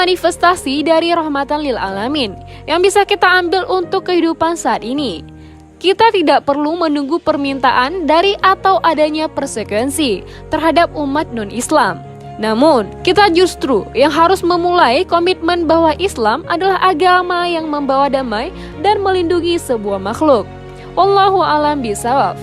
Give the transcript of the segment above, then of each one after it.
manifestasi dari rahmatan lil alamin yang bisa kita ambil untuk kehidupan saat ini. Kita tidak perlu menunggu permintaan dari atau adanya persekusi terhadap umat non-Islam. Namun, kita justru yang harus memulai komitmen bahwa Islam adalah agama yang membawa damai dan melindungi sebuah makhluk. Wallahu a'lam bishawab.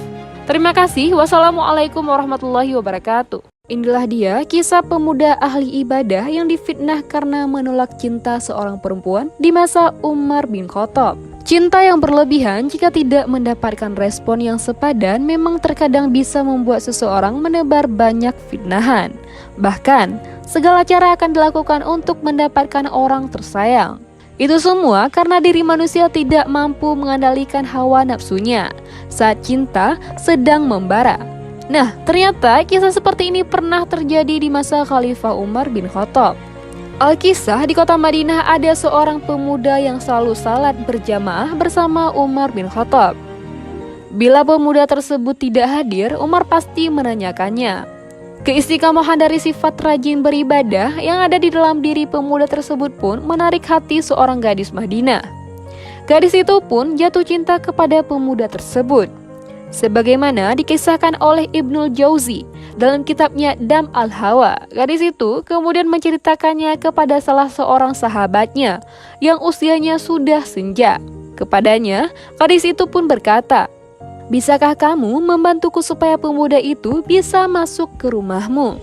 Terima kasih. Wassalamualaikum warahmatullahi wabarakatuh. Inilah dia kisah pemuda ahli ibadah yang difitnah karena menolak cinta seorang perempuan di masa Umar bin Khattab. Cinta yang berlebihan jika tidak mendapatkan respon yang sepadan memang terkadang bisa membuat seseorang menebar banyak fitnahan. Bahkan, segala cara akan dilakukan untuk mendapatkan orang tersayang. Itu semua karena diri manusia tidak mampu mengendalikan hawa nafsunya saat cinta sedang membara. Nah, ternyata kisah seperti ini pernah terjadi di masa Khalifah Umar bin Khattab. Alkisah di kota Madinah ada seorang pemuda yang selalu salat berjamaah bersama Umar bin Khattab. Bila pemuda tersebut tidak hadir, Umar pasti menanyakannya. Keistiqomahan dari sifat rajin beribadah yang ada di dalam diri pemuda tersebut pun menarik hati seorang gadis Madinah. Gadis itu pun jatuh cinta kepada pemuda tersebut. Sebagaimana dikisahkan oleh Ibnul Jauzi dalam kitabnya Dam al-Hawa, gadis itu kemudian menceritakannya kepada salah seorang sahabatnya yang usianya sudah senja. Kepadanya, gadis itu pun berkata, "Bisakah kamu membantuku supaya pemuda itu bisa masuk ke rumahmu?"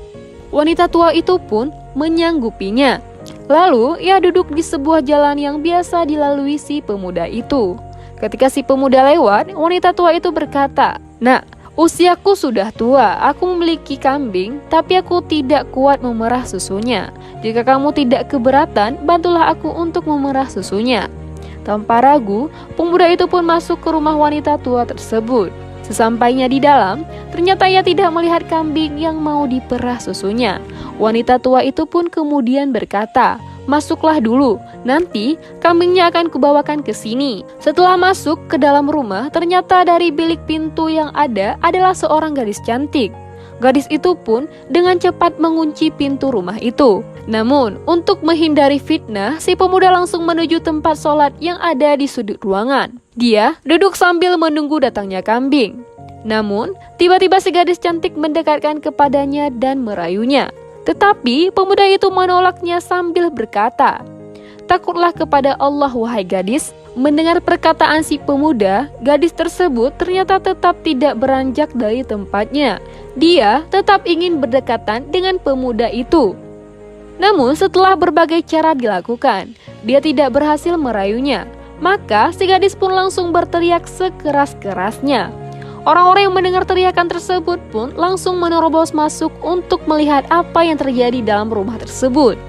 Wanita tua itu pun menyanggupinya. Lalu ia duduk di sebuah jalan yang biasa dilalui si pemuda itu. Ketika si pemuda lewat, wanita tua itu berkata, "Nak, usiaku sudah tua, aku memiliki kambing, tapi aku tidak kuat memerah susunya. Jika kamu tidak keberatan, bantulah aku untuk memerah susunya." Tanpa ragu, pemuda itu pun masuk ke rumah wanita tua tersebut. Sesampainya di dalam, ternyata ia tidak melihat kambing yang mau diperah susunya. Wanita tua itu pun kemudian berkata, "Masuklah dulu, nanti kambingnya akan kubawakan ke sini." Setelah masuk ke dalam rumah, ternyata dari bilik pintu yang ada adalah seorang gadis cantik. Gadis itu pun dengan cepat mengunci pintu rumah itu. Namun, untuk menghindari fitnah, si pemuda langsung menuju tempat sholat yang ada di sudut ruangan. Dia duduk sambil menunggu datangnya kambing. Namun, tiba-tiba si gadis cantik mendekatkan kepadanya dan merayunya. Tetapi pemuda itu menolaknya sambil berkata, "Takutlah kepada Allah, wahai gadis." Mendengar perkataan si pemuda, gadis tersebut ternyata tetap tidak beranjak dari tempatnya. Dia tetap ingin berdekatan dengan pemuda itu. Namun setelah berbagai cara dilakukan, dia tidak berhasil merayunya. Maka si gadis pun langsung berteriak sekeras-kerasnya. Orang-orang yang mendengar teriakan tersebut pun langsung menerobos masuk untuk melihat apa yang terjadi dalam rumah tersebut.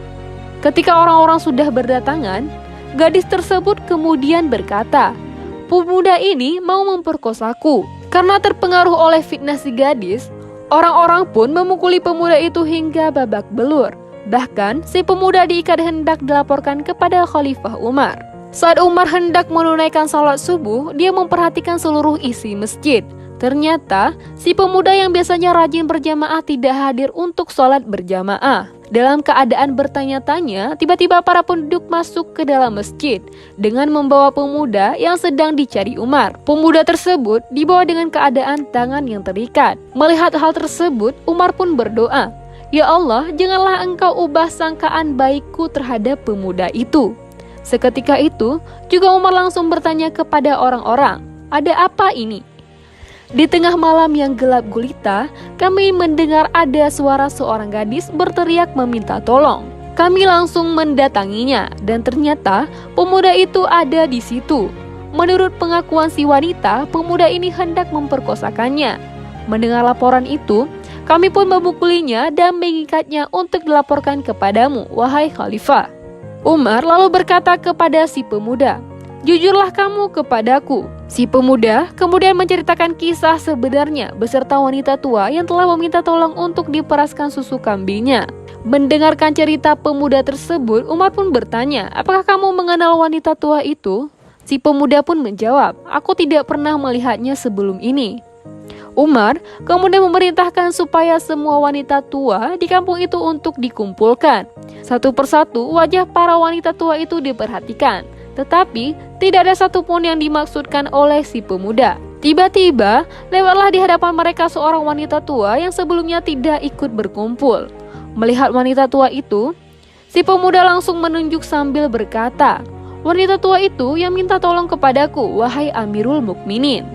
Ketika orang-orang sudah berdatangan, gadis tersebut kemudian berkata, "Pemuda ini mau memperkosaku." Karena terpengaruh oleh fitnah si gadis, orang-orang pun memukuli pemuda itu hingga babak belur. Bahkan si pemuda diikat hendak dilaporkan kepada Khalifah Umar. Saat Umar hendak menunaikan salat subuh, dia memperhatikan seluruh isi masjid. Ternyata si pemuda yang biasanya rajin berjamaah tidak hadir untuk sholat berjamaah. Dalam keadaan bertanya-tanya, tiba-tiba para penduduk masuk ke dalam masjid dengan membawa pemuda yang sedang dicari Umar. Pemuda tersebut dibawa dengan keadaan tangan yang terikat. Melihat hal tersebut, Umar pun berdoa, "Ya Allah, janganlah engkau ubah sangkaan baikku terhadap pemuda itu." Seketika itu, juga Umar langsung bertanya kepada orang-orang, "Ada apa ini?" Di tengah malam yang gelap gulita, kami mendengar ada suara seorang gadis berteriak meminta tolong. Kami langsung mendatanginya dan ternyata pemuda itu ada di situ. Menurut pengakuan si wanita, pemuda ini hendak memperkosakannya. Mendengar laporan itu, kami pun memukulinya dan mengikatnya untuk dilaporkan kepadamu, wahai Khalifah. Umar lalu berkata kepada si pemuda, "Jujurlah kamu kepadaku." Si pemuda kemudian menceritakan kisah sebenarnya beserta wanita tua yang telah meminta tolong untuk diperaskan susu kambingnya. Mendengarkan cerita pemuda tersebut, Umar pun bertanya, "Apakah kamu mengenal wanita tua itu?" Si pemuda pun menjawab, "Aku tidak pernah melihatnya sebelum ini." Umar kemudian memerintahkan supaya semua wanita tua di kampung itu untuk dikumpulkan. Satu persatu wajah para wanita tua itu diperhatikan, tetapi tidak ada satupun yang dimaksudkan oleh si pemuda. Tiba-tiba lewatlah di hadapan mereka seorang wanita tua yang sebelumnya tidak ikut berkumpul. Melihat wanita tua itu, si pemuda langsung menunjuk sambil berkata, "Wanita tua itu yang minta tolong kepadaku, wahai Amirul Mukminin."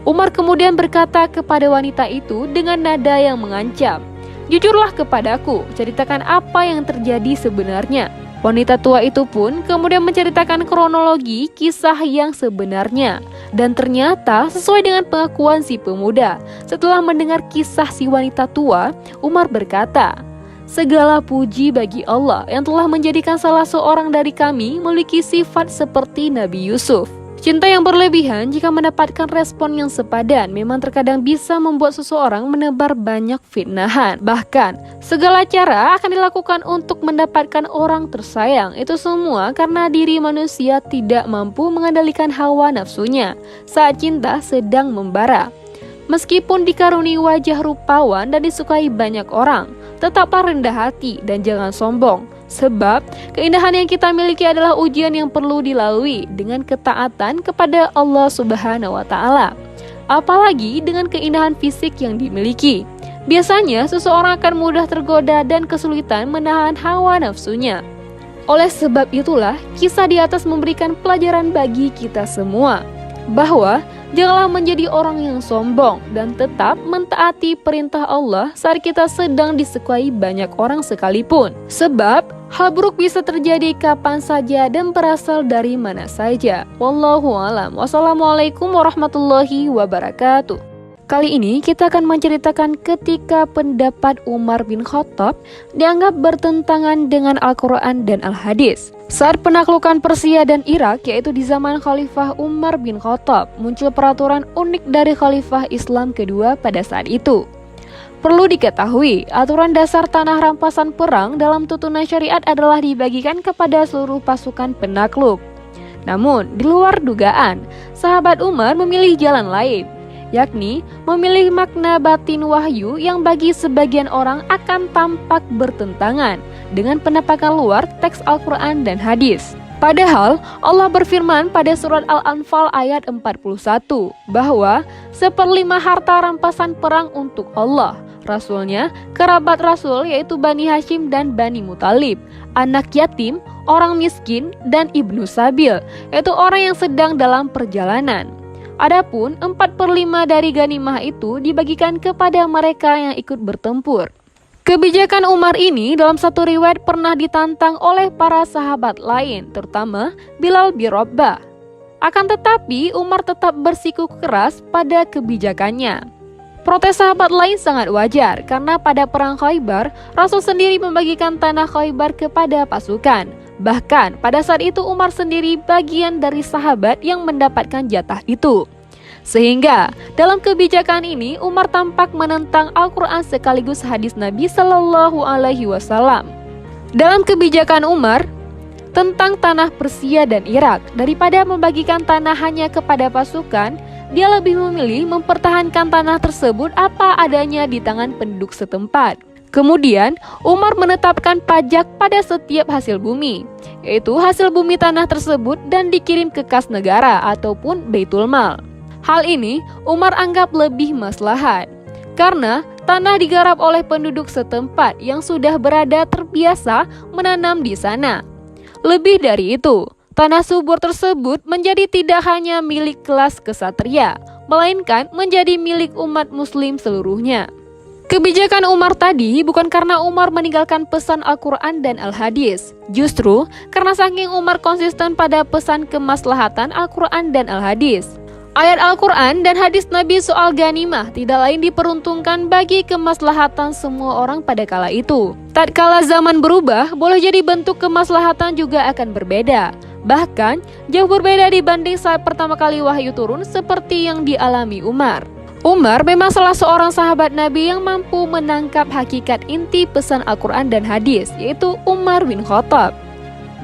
Umar kemudian berkata kepada wanita itu dengan nada yang mengancam, "Jujurlah kepadaku, ceritakan apa yang terjadi sebenarnya." Wanita tua itu pun kemudian menceritakan kronologi kisah yang sebenarnya. Dan ternyata sesuai dengan pengakuan si pemuda. Setelah mendengar kisah si wanita tua, Umar berkata, "Segala puji bagi Allah yang telah menjadikan salah seorang dari kami memiliki sifat seperti Nabi Yusuf." Cinta yang berlebihan jika mendapatkan respon yang sepadan memang terkadang bisa membuat seseorang menebar banyak fitnahan. Bahkan, segala cara akan dilakukan untuk mendapatkan orang tersayang. Itu semua karena diri manusia tidak mampu mengendalikan hawa nafsunya saat cinta sedang membara. Meskipun dikaruni wajah rupawan dan disukai banyak orang, tetaplah rendah hati dan jangan sombong. Sebab keindahan yang kita miliki adalah ujian yang perlu dilalui dengan ketaatan kepada Allah Subhanahu wa Ta'ala. Apalagi dengan keindahan fisik yang dimiliki. Biasanya seseorang akan mudah tergoda dan kesulitan menahan hawa nafsunya. Oleh sebab itulah kisah di atas memberikan pelajaran bagi kita semua, bahwa janganlah menjadi orang yang sombong dan tetap mentaati perintah Allah saat kita sedang disukai banyak orang sekalipun. Sebab hal buruk bisa terjadi kapan saja dan berasal dari mana saja. Wallahu a'lam. Wassalamualaikum warahmatullahi wabarakatuh. Kali ini kita akan menceritakan ketika pendapat Umar bin Khattab dianggap bertentangan dengan Al-Quran dan Al-Hadis. Saat penaklukan Persia dan Irak, yaitu di zaman Khalifah Umar bin Khattab, muncul peraturan unik dari Khalifah Islam kedua pada saat itu. Perlu diketahui, aturan dasar tanah rampasan perang dalam tuntunan syariat adalah dibagikan kepada seluruh pasukan penakluk. Namun, di luar dugaan, sahabat Umar memilih jalan lain, yakni memilih makna batin wahyu yang bagi sebagian orang akan tampak bertentangan dengan penampakan luar teks Al-Quran dan hadis. Padahal Allah berfirman pada surat Al-Anfal ayat 41 bahwa 1/5 harta rampasan perang untuk Allah, Rasulnya, kerabat Rasul yaitu Bani Hashim dan Bani Muthalib, anak yatim, orang miskin, dan ibnu sabil, yaitu orang yang sedang dalam perjalanan. Adapun 4/5 dari ganimah itu dibagikan kepada mereka yang ikut bertempur. Kebijakan Umar ini dalam satu riwayat pernah ditantang oleh para sahabat lain, terutama Bilal bin Rabah. Akan tetapi Umar tetap bersikuku keras pada kebijakannya. Protes sahabat lain sangat wajar karena pada perang Khaybar, Rasul sendiri membagikan tanah Khaybar kepada pasukan. Bahkan pada saat itu Umar sendiri bagian dari sahabat yang mendapatkan jatah itu. Sehingga dalam kebijakan ini Umar tampak menentang Al-Quran sekaligus hadis Nabi Sallallahu Alaihi Wasallam. Dalam kebijakan Umar tentang tanah Persia dan Irak, daripada membagikan tanah hanya kepada pasukan, dia lebih memilih mempertahankan tanah tersebut apa adanya di tangan penduduk setempat. Kemudian, Umar menetapkan pajak pada setiap hasil bumi, yaitu hasil bumi tanah tersebut dan dikirim ke kas negara ataupun Baitul Mal. Hal ini Umar anggap lebih maslahat, karena tanah digarap oleh penduduk setempat yang sudah berada terbiasa menanam di sana. Lebih dari itu, tanah subur tersebut menjadi tidak hanya milik kelas kesatria, melainkan menjadi milik umat muslim seluruhnya. Kebijakan Umar tadi bukan karena Umar meninggalkan pesan Al-Quran dan Al-Hadis. Justru karena saking Umar konsisten pada pesan kemaslahatan Al-Quran dan Al-Hadis. Ayat Al-Quran dan hadis Nabi soal ganimah tidak lain diperuntukkan bagi kemaslahatan semua orang pada kala itu. Tatkala zaman berubah, boleh jadi bentuk kemaslahatan juga akan berbeda. Bahkan jauh berbeda dibanding saat pertama kali wahyu turun seperti yang dialami Umar. Umar memang salah seorang sahabat Nabi yang mampu menangkap hakikat inti pesan Al-Quran dan hadis, yaitu Umar bin Khattab.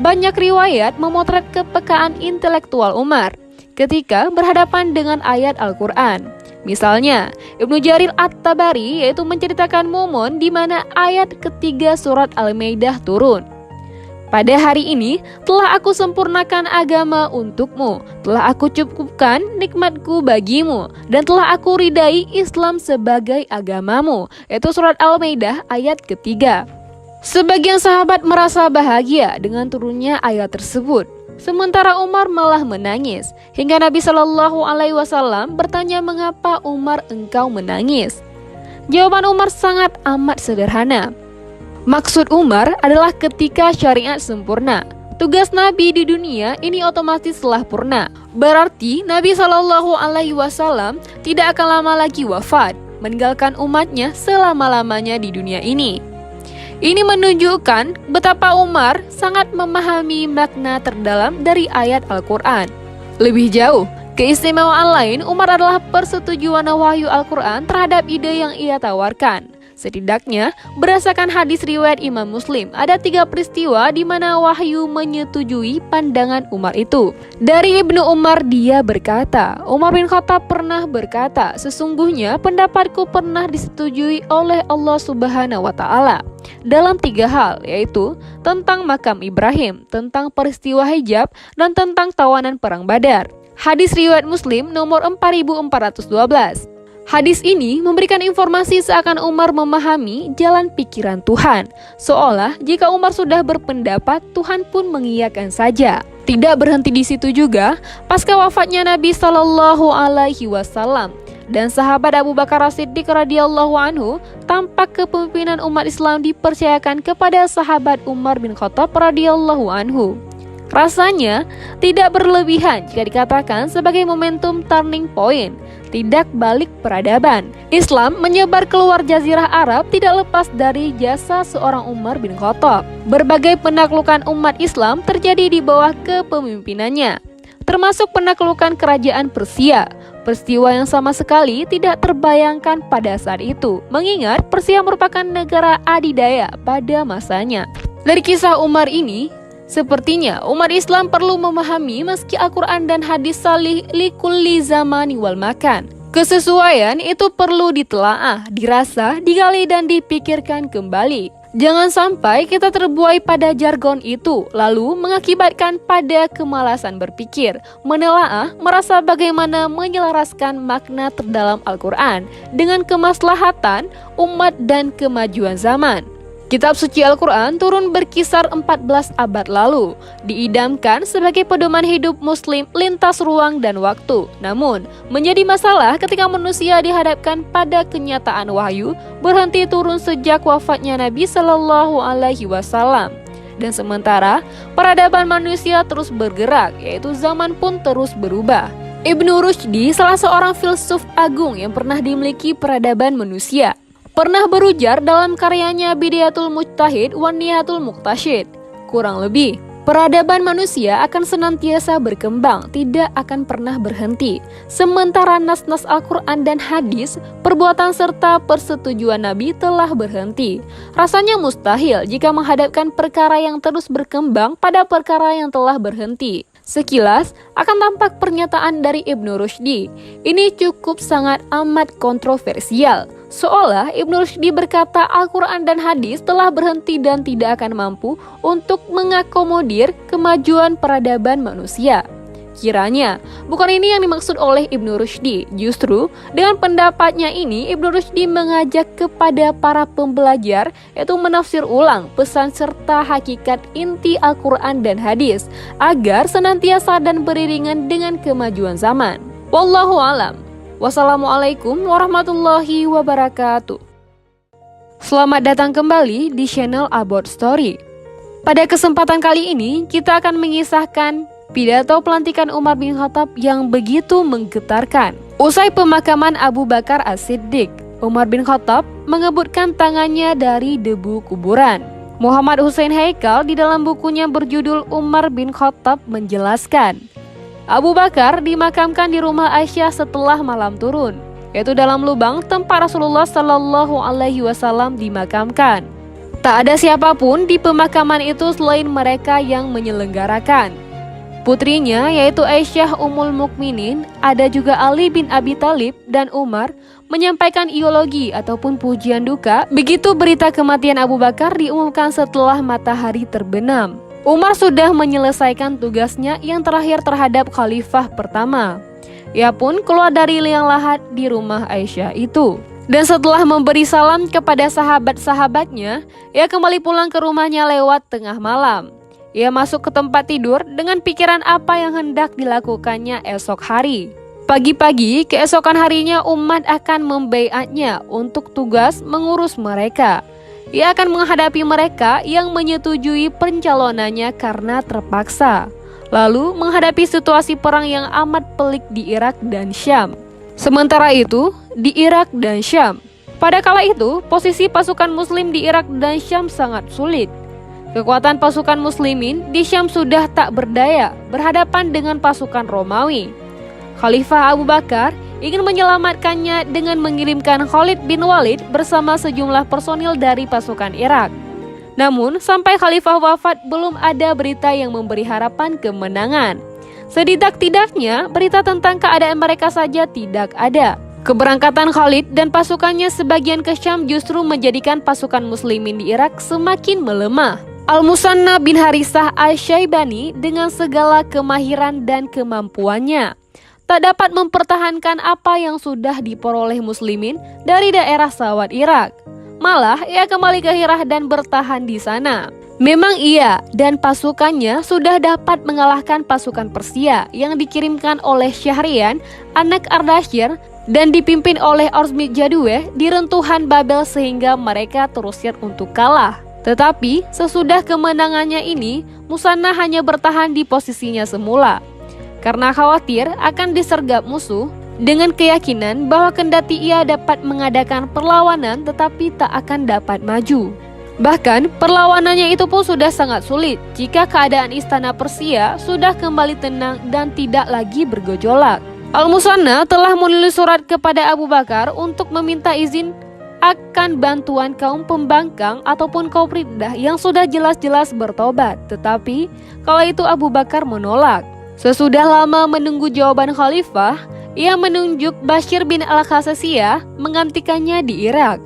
Banyak riwayat memotret kepekaan intelektual Umar ketika berhadapan dengan ayat Al-Quran. Misalnya, Ibnu Jarir At-Tabari yaitu menceritakan momen di mana ayat ketiga surat Al-Maidah turun. Pada hari ini telah aku sempurnakan agama untukmu, telah aku cukupkan nikmatku bagimu, dan telah aku ridai Islam sebagai agamamu, yaitu surat Al-Maidah ayat ketiga. Sebagian sahabat merasa bahagia dengan turunnya ayat tersebut. Sementara Umar malah menangis, hingga Nabi Shallallahu Alaihi Wasallam bertanya mengapa Umar engkau menangis. Jawaban Umar sangat amat sederhana. Maksud Umar adalah ketika syariat sempurna, tugas Nabi di dunia ini otomatis telah purna. Berarti Nabi Shallallahu Alaihi Wasallam tidak akan lama lagi wafat, meninggalkan umatnya selama-lamanya di dunia ini. Ini menunjukkan betapa Umar sangat memahami makna terdalam dari ayat Al-Quran. Lebih jauh, keistimewaan lain Umar adalah persetujuan wahyu Al-Quran terhadap ide yang ia tawarkan. Setidaknya, berdasarkan hadis riwayat Imam Muslim, ada 3 peristiwa di mana wahyu menyetujui pandangan Umar itu. Dari Ibnu Umar dia berkata, Umar bin Khattab pernah berkata, sesungguhnya pendapatku pernah disetujui oleh Allah Subhanahu wa Ta'ala dalam 3 hal, yaitu tentang makam Ibrahim, tentang peristiwa hijab, dan tentang tawanan perang Badar. Hadis riwayat Muslim nomor 4412. Hadis ini memberikan informasi seakan Umar memahami jalan pikiran Tuhan, seolah jika Umar sudah berpendapat, Tuhan pun mengiyakan saja. Tidak berhenti di situ juga, pasca wafatnya Nabi Shallallahu Alaihi Wasallam dan sahabat Abu Bakar As-Siddiq radhiyallahu anhu, tampak kepemimpinan umat Islam dipercayakan kepada sahabat Umar bin Khattab radhiyallahu anhu. Rasanya tidak berlebihan jika dikatakan sebagai momentum turning point, tidak balik peradaban. Islam menyebar keluar jazirah Arab tidak lepas dari jasa seorang Umar bin Khattab. Berbagai penaklukan umat Islam terjadi di bawah kepemimpinannya, termasuk penaklukan kerajaan Persia. Peristiwa yang sama sekali tidak terbayangkan pada saat itu, mengingat Persia merupakan negara adidaya pada masanya. Dari kisah Umar ini, sepertinya umat Islam perlu memahami meski Al-Quran dan hadis salih likulli zamani wal makan. Kesesuaian itu perlu ditelaah, dirasa, digali dan dipikirkan kembali. Jangan sampai kita terbuai pada jargon itu, lalu mengakibatkan pada kemalasan berpikir, menelaah, merasa bagaimana menyelaraskan makna terdalam Al-Quran dengan kemaslahatan umat dan kemajuan zaman. Kitab suci Al-Quran turun berkisar 14 abad lalu, diidamkan sebagai pedoman hidup muslim lintas ruang dan waktu. Namun, menjadi masalah ketika manusia dihadapkan pada kenyataan wahyu berhenti turun sejak wafatnya Nabi Shallallahu Alaihi Wasallam. Dan sementara, peradaban manusia terus bergerak, yaitu zaman pun terus berubah. Ibnu Rushdi, salah seorang filsuf agung yang pernah dimiliki peradaban manusia, pernah berujar dalam karyanya Bidayatul Mujtahid wa Nihayatul Muqtasyid, kurang lebih, peradaban manusia akan senantiasa berkembang, tidak akan pernah berhenti. Sementara nas-nas Al-Quran dan hadis, perbuatan serta persetujuan Nabi telah berhenti. Rasanya mustahil jika menghadapkan perkara yang terus berkembang pada perkara yang telah berhenti. Sekilas akan tampak pernyataan dari Ibnu Rushdi ini cukup sangat amat kontroversial, seolah Ibnu Rushdi berkata Al-Quran dan hadis telah berhenti dan tidak akan mampu untuk mengakomodir kemajuan peradaban manusia. Kiranya bukan ini yang dimaksud oleh Ibnu Rushdi. Justru dengan pendapatnya ini Ibnu Rushdi mengajak kepada para pembelajar yaitu menafsir ulang pesan serta hakikat inti Al-Quran dan hadis agar senantiasa dan beriringan dengan kemajuan zaman. Wallahu alam. Wassalamualaikum warahmatullahi wabarakatuh. Selamat datang kembali di channel About Story. Pada kesempatan kali ini kita akan mengisahkan pidato pelantikan Umar bin Khattab yang begitu menggetarkan. Usai pemakaman Abu Bakar As-Siddiq, Umar bin Khattab mengebutkan tangannya dari debu kuburan. Muhammad Hussein Haikal di dalam bukunya berjudul Umar bin Khattab menjelaskan, Abu Bakar dimakamkan di rumah Aisyah setelah malam turun, yaitu dalam lubang tempat Rasulullah Shallallahu Alaihi Wasallam dimakamkan. Tak ada siapapun di pemakaman itu selain mereka yang menyelenggarakan. Putrinya yaitu Aisyah Ummul Mukminin, ada juga Ali bin Abi Thalib dan Umar menyampaikan eulogi ataupun pujian duka begitu berita kematian Abu Bakar diumumkan setelah matahari terbenam. Umar sudah menyelesaikan tugasnya yang terakhir terhadap khalifah pertama. Ia pun keluar dari liang lahat di rumah Aisyah itu. Dan setelah memberi salam kepada sahabat-sahabatnya, ia kembali pulang ke rumahnya lewat tengah malam. Ia masuk ke tempat tidur dengan pikiran apa yang hendak dilakukannya esok hari. Pagi-pagi keesokan harinya umat akan membaiatnya untuk tugas mengurus mereka. Ia akan menghadapi mereka yang menyetujui pencalonannya karena terpaksa. Lalu menghadapi situasi perang yang amat pelik di Irak dan Syam. Sementara itu, di Irak dan Syam, pada kala itu posisi pasukan muslim di Irak dan Syam sangat sulit. Kekuatan pasukan muslimin di Syam sudah tak berdaya berhadapan dengan pasukan Romawi. Khalifah Abu Bakar ingin menyelamatkannya dengan mengirimkan Khalid bin Walid bersama sejumlah personil dari pasukan Irak. Namun, sampai Khalifah wafat belum ada berita yang memberi harapan kemenangan. Setidak-tidaknya, berita tentang keadaan mereka saja tidak ada. Keberangkatan Khalid dan pasukannya sebagian ke Syam justru menjadikan pasukan muslimin di Irak semakin melemah. Al-Musanna bin Harisah Al-Syaibani dengan segala kemahiran dan kemampuannya tak dapat mempertahankan apa yang sudah diperoleh muslimin dari daerah Sawat Irak. Malah ia kembali ke Hirah dan bertahan di sana. Memang ia dan pasukannya sudah dapat mengalahkan pasukan Persia yang dikirimkan oleh Syahrian, anak Ardashir, dan dipimpin oleh Orzmid Jadweh di rentuhan Babel sehingga mereka terus siap untuk kalah. Tetapi sesudah kemenangannya ini, Musanna hanya bertahan di posisinya semula. Karena khawatir akan disergap musuh, dengan keyakinan bahwa kendati ia dapat mengadakan perlawanan tetapi tak akan dapat maju. Bahkan perlawanannya itu pun sudah sangat sulit jika keadaan istana Persia sudah kembali tenang dan tidak lagi bergejolak. Al-Musanna telah menulis surat kepada Abu Bakar untuk meminta izin akan bantuan kaum pembangkang ataupun kaum riddah yang sudah jelas-jelas bertobat. Tetapi kala itu Abu Bakar menolak. Sesudah lama menunggu jawaban khalifah, ia menunjuk Bashir bin Al-Khasasiyah menggantikannya di Irak.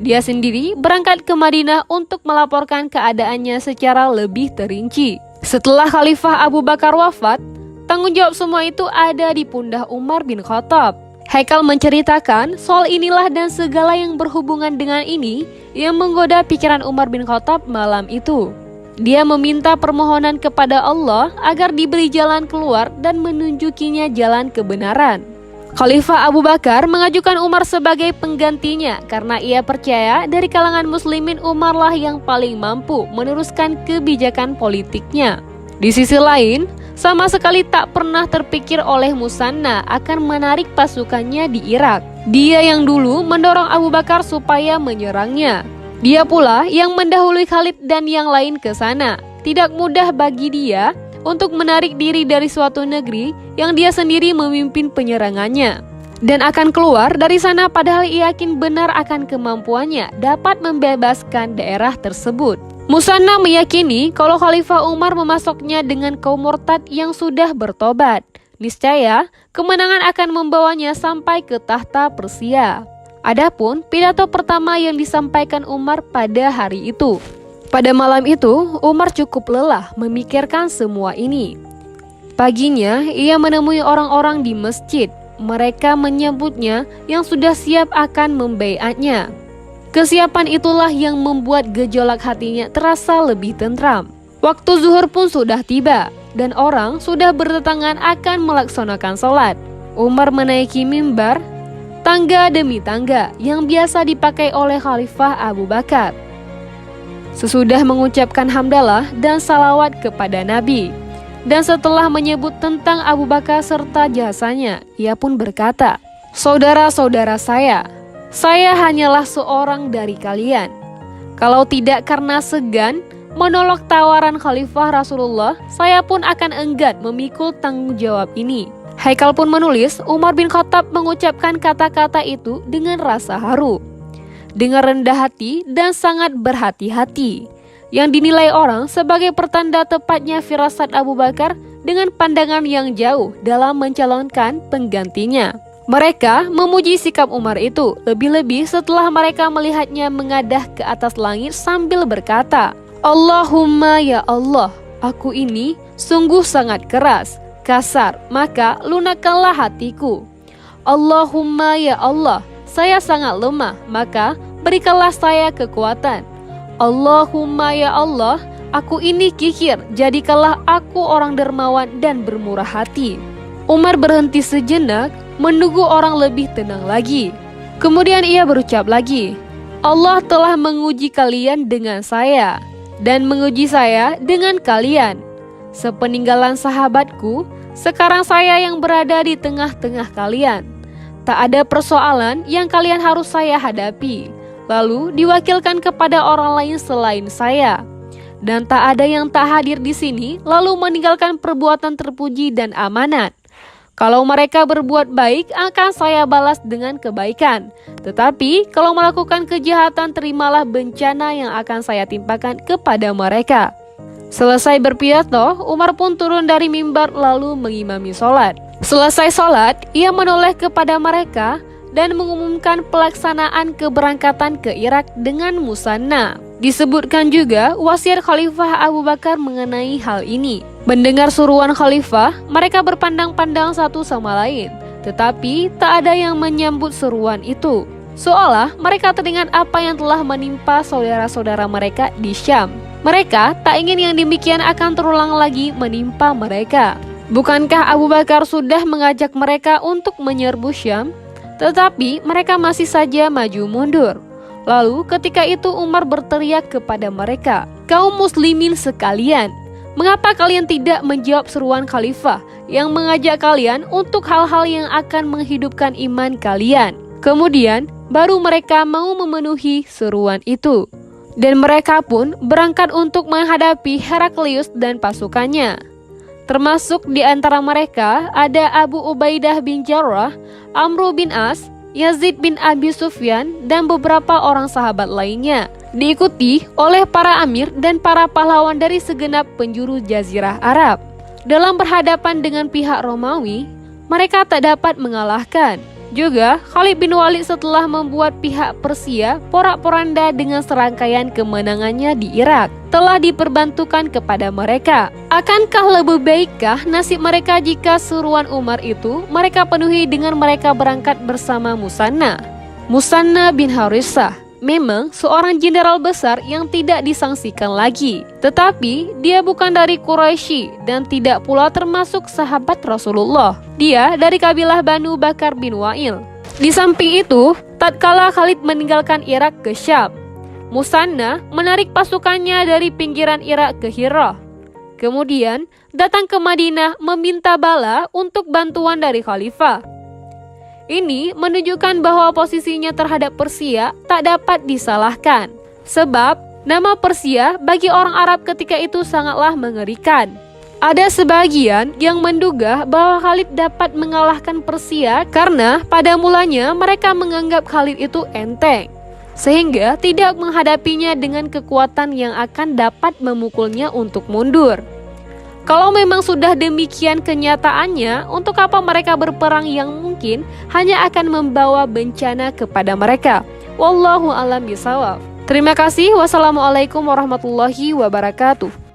Dia sendiri berangkat ke Madinah untuk melaporkan keadaannya secara lebih terinci. Setelah Khalifah Abu Bakar wafat, tanggung jawab semua itu ada di pundak Umar bin Khattab. Haikal menceritakan soal inilah dan segala yang berhubungan dengan ini yang menggoda pikiran Umar bin Khattab malam itu. Dia meminta permohonan kepada Allah agar diberi jalan keluar dan menunjukinya jalan kebenaran. Khalifah Abu Bakar mengajukan Umar sebagai penggantinya karena ia percaya dari kalangan muslimin Umarlah yang paling mampu meneruskan kebijakan politiknya. Di sisi lain, sama sekali tak pernah terpikir oleh Musanna akan menarik pasukannya di Irak. Dia yang dulu mendorong Abu Bakar supaya menyerangnya. Dia pula yang mendahului Khalid dan yang lain ke sana. Tidak mudah bagi dia untuk menarik diri dari suatu negeri yang dia sendiri memimpin penyerangannya. Dan akan keluar dari sana padahal ia yakin benar akan kemampuannya dapat membebaskan daerah tersebut. Musanna meyakini kalau Khalifah Umar memasoknya dengan kaum murtad yang sudah bertobat. Niscaya kemenangan akan membawanya sampai ke tahta Persia. Adapun pidato pertama yang disampaikan Umar pada hari itu. Pada malam itu, Umar cukup lelah memikirkan semua ini. Paginya, ia menemui orang-orang di masjid. Mereka menyambutnya yang sudah siap akan membaiatnya. Kesiapan itulah yang membuat gejolak hatinya terasa lebih tentram. Waktu zuhur pun sudah tiba, dan orang sudah berdatangan akan melaksanakan sholat. Umar menaiki mimbar, tangga demi tangga, yang biasa dipakai oleh Khalifah Abu Bakar. Sesudah mengucapkan hamdalah dan salawat kepada Nabi, dan setelah menyebut tentang Abu Bakar serta jasanya, ia pun berkata, "Saudara-saudara saya hanyalah seorang dari kalian. Kalau tidak karena segan menolak tawaran Khalifah Rasulullah, saya pun akan enggan memikul tanggung jawab ini." Haikal pun menulis, Umar bin Khattab mengucapkan kata-kata itu dengan rasa haru, dengan rendah hati dan sangat berhati-hati, yang dinilai orang sebagai pertanda tepatnya firasat Abu Bakar dengan pandangan yang jauh dalam mencalonkan penggantinya. Mereka memuji sikap Umar itu, lebih-lebih setelah mereka melihatnya mengadah ke atas langit sambil berkata, Allahumma ya Allah, aku ini sungguh sangat keras, kasar, maka lunakkanlah hatiku. Allahumma ya Allah, saya sangat lemah, maka berikanlah saya kekuatan. Allahumma ya Allah, aku ini kikir, jadikanlah aku orang dermawan dan bermurah hati. Umar berhenti sejenak, menunggu orang lebih tenang lagi. Kemudian ia berucap lagi, Allah telah menguji kalian dengan saya, dan menguji saya dengan kalian. Sepeninggalan sahabatku, sekarang saya yang berada di tengah-tengah kalian. Tak ada persoalan yang kalian harus saya hadapi, lalu diwakilkan kepada orang lain selain saya. Dan tak ada yang tak hadir di sini, lalu meninggalkan perbuatan terpuji dan amanat. Kalau mereka berbuat baik, akan saya balas dengan kebaikan. Tetapi, kalau melakukan kejahatan, terimalah bencana yang akan saya timpakan kepada mereka. Selesai berpidato, Umar pun turun dari mimbar lalu mengimami sholat. Selesai sholat, ia menoleh kepada mereka dan mengumumkan pelaksanaan keberangkatan ke Irak dengan musanna. Disebutkan juga wasiat Khalifah Abu Bakar mengenai hal ini. Mendengar suruhan Khalifah, mereka berpandang-pandang satu sama lain, tetapi tak ada yang menyambut seruan itu. Seolah mereka teringat apa yang telah menimpa saudara-saudara mereka di Syam. Mereka tak ingin yang demikian akan terulang lagi menimpa mereka. Bukankah Abu Bakar sudah mengajak mereka untuk menyerbu Syam? Tetapi mereka masih saja maju mundur. Lalu ketika itu Umar berteriak kepada mereka, kaum muslimin sekalian, mengapa kalian tidak menjawab seruan khalifah yang mengajak kalian untuk hal-hal yang akan menghidupkan iman kalian? Kemudian baru mereka mau memenuhi seruan itu. Dan mereka pun berangkat untuk menghadapi Heraklius dan pasukannya. Termasuk di antara mereka ada Abu Ubaidah bin Jarrah, Amr bin As, Yazid bin Abi Sufyan, dan beberapa orang sahabat lainnya. Diikuti oleh para amir dan para pahlawan dari segenap penjuru Jazirah Arab. Dalam berhadapan dengan pihak Romawi, mereka tak dapat mengalahkan. Juga Khalid bin Walid setelah membuat pihak Persia porak-poranda dengan serangkaian kemenangannya di Irak telah diperbantukan kepada mereka. Akankah lebih baikkah nasib mereka jika seruan Umar itu mereka penuhi dengan mereka berangkat bersama Musanna? Musanna bin Harithah memang seorang jenderal besar yang tidak disangsikan lagi. Tetapi dia bukan dari Quraisy dan tidak pula termasuk sahabat Rasulullah. Dia dari kabilah Banu Bakar bin Wa'il. Di samping itu, tatkala Khalid meninggalkan Irak ke Syam, Musanna menarik pasukannya dari pinggiran Irak ke Hirah. Kemudian datang ke Madinah meminta bala untuk bantuan dari khalifah. Ini menunjukkan bahwa posisinya terhadap Persia tak dapat disalahkan. Sebab nama Persia bagi orang Arab ketika itu sangatlah mengerikan. Ada sebagian yang menduga bahwa Khalid dapat mengalahkan Persia karena pada mulanya mereka menganggap Khalid itu enteng, sehingga tidak menghadapinya dengan kekuatan yang akan dapat memukulnya untuk mundur. Kalau memang sudah demikian kenyataannya, untuk apa mereka berperang yang mungkin hanya akan membawa bencana kepada mereka? Wallahu a'lam bishawab. Terima kasih. Wassalamualaikum warahmatullahi wabarakatuh.